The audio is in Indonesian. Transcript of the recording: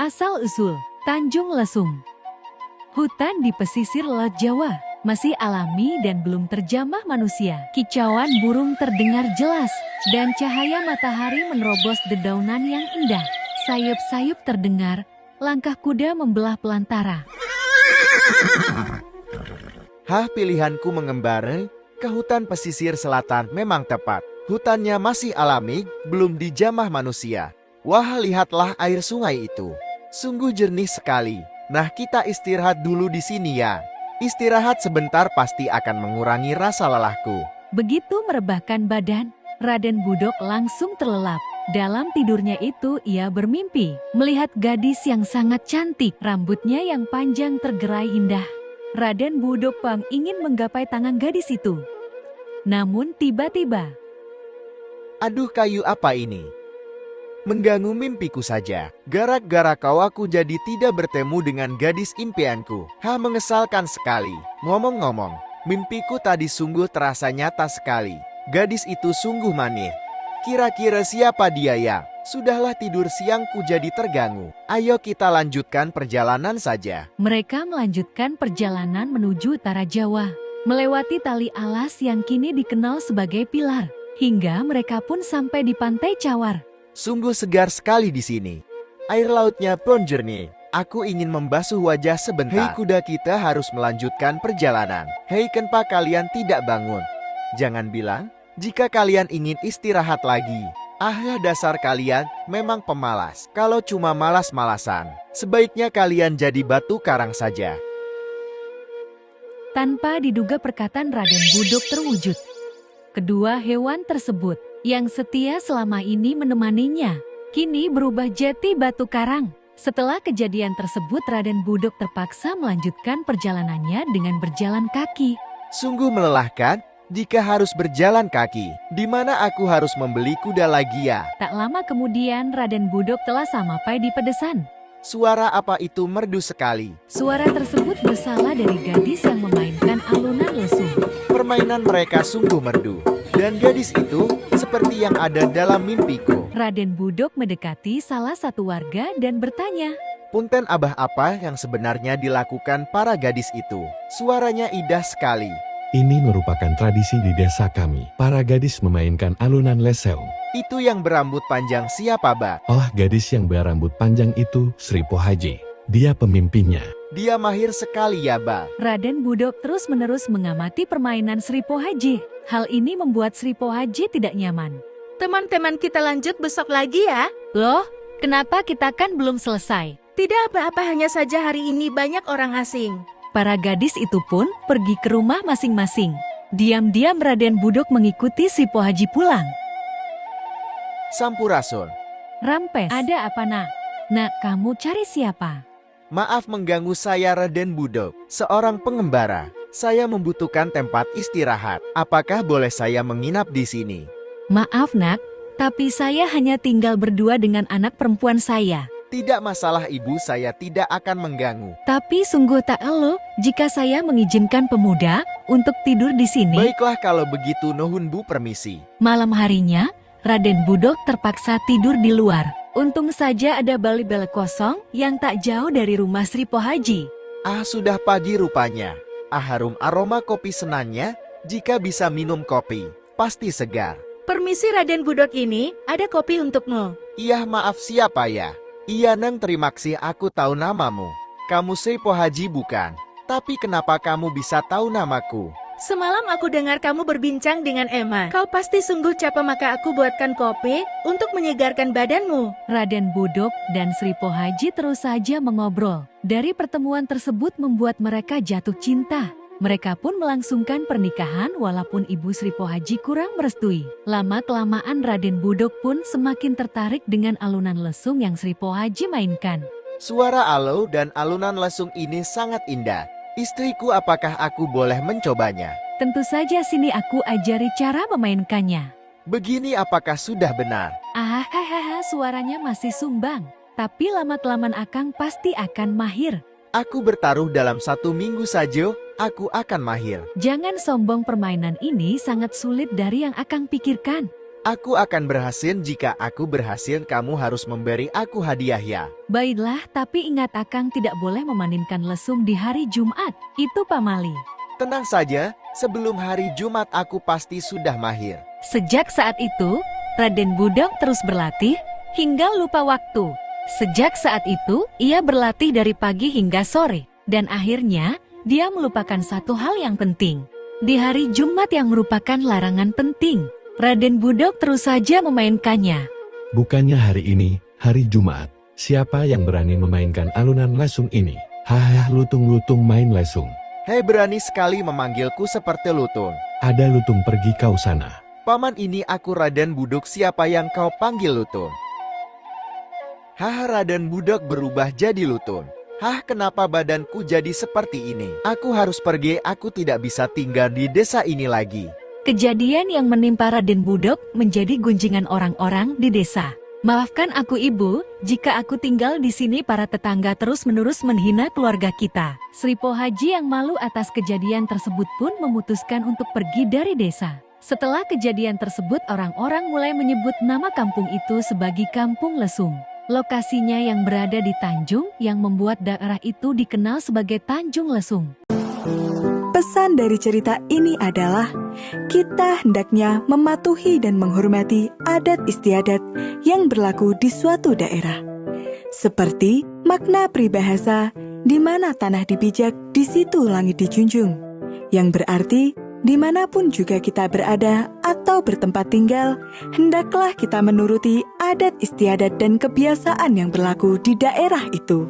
Asal-usul, Tanjung Lesung. Hutan di pesisir Laut Jawa, masih alami dan belum terjamah manusia. Kicauan burung terdengar jelas, dan cahaya matahari menerobos dedaunan yang indah. Sayup-sayup terdengar, langkah kuda membelah pelantara. Pilihanku mengembara ke hutan pesisir selatan memang tepat. Hutannya masih alami, belum dijamah manusia. Wah, lihatlah air sungai itu. Sungguh jernih sekali. Nah, kita istirahat dulu di sini ya. Istirahat sebentar pasti akan mengurangi rasa lelahku. Begitu merebahkan badan, Raden Budok langsung terlelap. Dalam tidurnya itu ia bermimpi melihat gadis yang sangat cantik, rambutnya yang panjang tergerai indah. Raden Budok Pang ingin menggapai tangan gadis itu. Namun tiba-tiba, aduh, kayu apa ini? Mengganggu mimpiku saja. Gara-gara kau aku jadi tidak bertemu dengan gadis impianku. Mengesalkan sekali. Ngomong-ngomong, mimpiku tadi sungguh terasa nyata sekali. Gadis itu sungguh manis. Kira-kira siapa dia ya? Sudahlah, tidur siangku jadi terganggu. Ayo kita lanjutkan perjalanan saja. Mereka melanjutkan perjalanan menuju utara Jawa, melewati tali alas yang kini dikenal sebagai Pilar, hingga mereka pun sampai di Pantai Cawar. Sungguh segar sekali di sini. Air lautnya pun jernih. Aku ingin membasuh wajah sebentar. Hei kuda, kita harus melanjutkan perjalanan. Hei, kenapa kalian tidak bangun? Jangan bilang jika kalian ingin istirahat lagi. Dasar kalian memang pemalas. Kalau cuma malas-malasan, sebaiknya kalian jadi batu karang saja. Tanpa diduga perkataan Raden Budok terwujud. Kedua hewan tersebut yang setia selama ini menemaninya, kini berubah jadi batu karang. Setelah kejadian tersebut, Raden Budok terpaksa melanjutkan perjalanannya dengan berjalan kaki. Sungguh melelahkan jika harus berjalan kaki. Di mana aku harus membeli kuda lagi ya? Tak lama kemudian Raden Budok telah sampai di pedesan. Suara apa itu merdu sekali? Suara tersebut berasal dari gadis yang memainkan alunan lesung. Permainan mereka sungguh merdu. Dan gadis itu seperti yang ada dalam mimpiku. Raden Budok mendekati salah satu warga dan bertanya, "Punten abah, apa yang sebenarnya dilakukan para gadis itu? Suaranya indah sekali." Ini merupakan tradisi di desa kami. Para gadis memainkan alunan leseung. Itu yang berambut panjang siapa, Bah? Oh, gadis yang berambut panjang itu Sri Pohaji. Dia pemimpinnya. Dia mahir sekali ya, Bah. Raden Budok terus-menerus mengamati permainan Sri Pohaji. Hal ini membuat Sri Pohaji tidak nyaman. Teman-teman, kita lanjut besok lagi ya. Loh, kenapa kita kan belum selesai? Tidak apa-apa, hanya saja hari ini banyak orang asing. Para gadis itu pun pergi ke rumah masing-masing. Diam-diam Raden Budok mengikuti Sri Pohaji pulang. Sampurasun. Rampes, ada apa nak? Nak, kamu cari siapa? Maaf mengganggu, saya Raden Budok, seorang pengembara. Saya membutuhkan tempat istirahat. Apakah boleh saya menginap di sini? Maaf nak, tapi saya hanya tinggal berdua dengan anak perempuan saya. Tidak masalah ibu, saya tidak akan mengganggu. Tapi sungguh tak elok jika saya mengizinkan pemuda untuk tidur di sini. Baiklah kalau begitu, nuhun Bu, permisi. Malam harinya, Raden Budok terpaksa tidur di luar. Untung saja ada bale-bale kosong yang tak jauh dari rumah Sri Pohaji. Sudah pagi rupanya. Harum aroma kopi senangnya. Jika bisa minum kopi, pasti segar. Permisi Raden Budok, ini ada kopi untukmu. Iya, maaf, siapa ya? Iya Neng, terima kasih, aku tahu namamu. Kamu Sri Pohaji bukan? Tapi kenapa kamu bisa tahu namaku? Semalam aku dengar kamu berbincang dengan Emma. Kau pasti sungguh capek, maka aku buatkan kopi untuk menyegarkan badanmu. Raden Budok dan Sri Pohaji terus saja mengobrol. Dari pertemuan tersebut membuat mereka jatuh cinta. Mereka pun melangsungkan pernikahan walaupun ibu Sri Pohaji kurang merestui. Lama-kelamaan Raden Budok pun semakin tertarik dengan alunan lesung yang Sri Pohaji mainkan. Suara alo dan alunan lesung ini sangat indah. Istriku, apakah aku boleh mencobanya? Tentu saja, sini aku ajari cara memainkannya. Begini, apakah sudah benar? Suaranya masih sumbang. Tapi lama-kelamaan Akang pasti akan mahir. Aku bertaruh dalam 1 minggu saja, aku akan mahir. Jangan sombong, permainan ini sangat sulit dari yang Akang pikirkan. Aku akan berhasil jika aku berhasil, kamu harus memberi aku hadiah ya. Baiklah, tapi ingat Akang tidak boleh memainkan lesung di hari Jumat. Itu pamali. Tenang saja, sebelum hari Jumat aku pasti sudah mahir. Sejak saat itu, Raden Budak terus berlatih hingga lupa waktu. Sejak saat itu, ia berlatih dari pagi hingga sore. Dan akhirnya, dia melupakan satu hal yang penting. Di hari Jumat yang merupakan larangan penting, Raden Budak terus saja memainkannya. Bukannya hari ini, hari Jumat. Siapa yang berani memainkan alunan lesung ini? Hah, lutung-lutung main lesung. Hei, berani sekali memanggilku seperti Lutung. Ada lutung, pergi kau sana. Paman, ini aku Raden Budak, siapa yang kau panggil Lutung? Hah, Raden Budak berubah jadi Lutung. Hah, kenapa badanku jadi seperti ini? Aku harus pergi, aku tidak bisa tinggal di desa ini lagi. Kejadian yang menimpa Raden Budak menjadi gunjingan orang-orang di desa. Maafkan aku ibu, jika aku tinggal di sini para tetangga terus-menerus menghina keluarga kita. Sri Pohaji yang malu atas kejadian tersebut pun memutuskan untuk pergi dari desa. Setelah kejadian tersebut, orang-orang mulai menyebut nama kampung itu sebagai Kampung Lesung. Lokasinya yang berada di Tanjung yang membuat daerah itu dikenal sebagai Tanjung Lesung. Pesan dari cerita ini adalah kita hendaknya mematuhi dan menghormati adat istiadat yang berlaku di suatu daerah. Seperti makna peribahasa, di mana tanah dipijak, di situ langit dijunjung. Yang berarti, dimanapun juga kita berada atau bertempat tinggal, hendaklah kita menuruti adat istiadat dan kebiasaan yang berlaku di daerah itu.